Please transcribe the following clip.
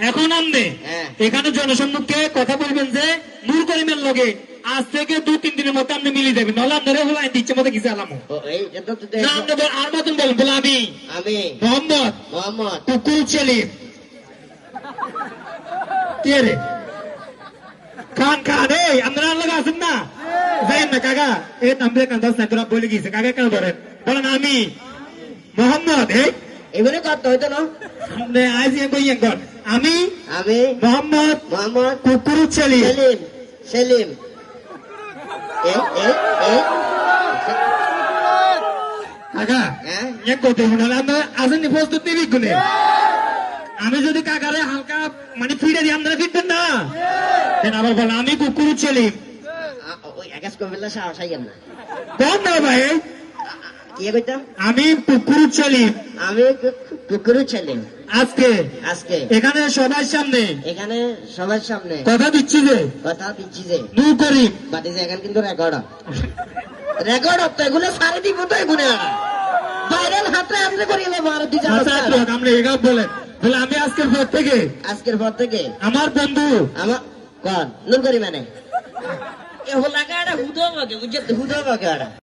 এখন আমনে এখানে জনসম্মুখে কথা বলবেন যে নূর করিমের লগে আজ থেকে 2-3 দিনের মধ্যে আপনি মিলে যাবেন, নাহলে আপনারা হলো আইন দিচ্ছে মতো কিছু আলামো না। আপনি আর মতন বলেন, বলে আমি মোহাম্মদ কুকুর সেলিম কে রে খান খান, এই আপনারা লোক আছেন না, যাই না কাকা এই নামে কান 10 না বলে গিয়েছে কাকা কেন বলেন, বলেন আমি মোহাম্মদ এবারে কথা হইতো না আজ আমি মোহাম্মদ কুকুর সেলিম সেলিম কাকা আসেননি প্রস্তুত নিবি গুনে, আমি যদি কাকারে হালকা মানে ফিরে দিই আপনারা ফিরবেন না, আবার বলেন আমি কুকুর সেলিম বল না ভাই, আমি কুকুর সেলিম আজকে এখানে সবার সামনে কথা দিচ্ছি যে নূর করিম এখন কিন্তু রেকর্ড তো এগুলো সারে দিব তো এগুলো ভাইরাল হাতে আমরা করি আমরা এগাও বলেন বলে আমি আজকের পর থেকে আমার বন্ধু আমার কোন নূর করিম মানে এ হলাকা হুদো বাগে বুঝতে হুদো বাগে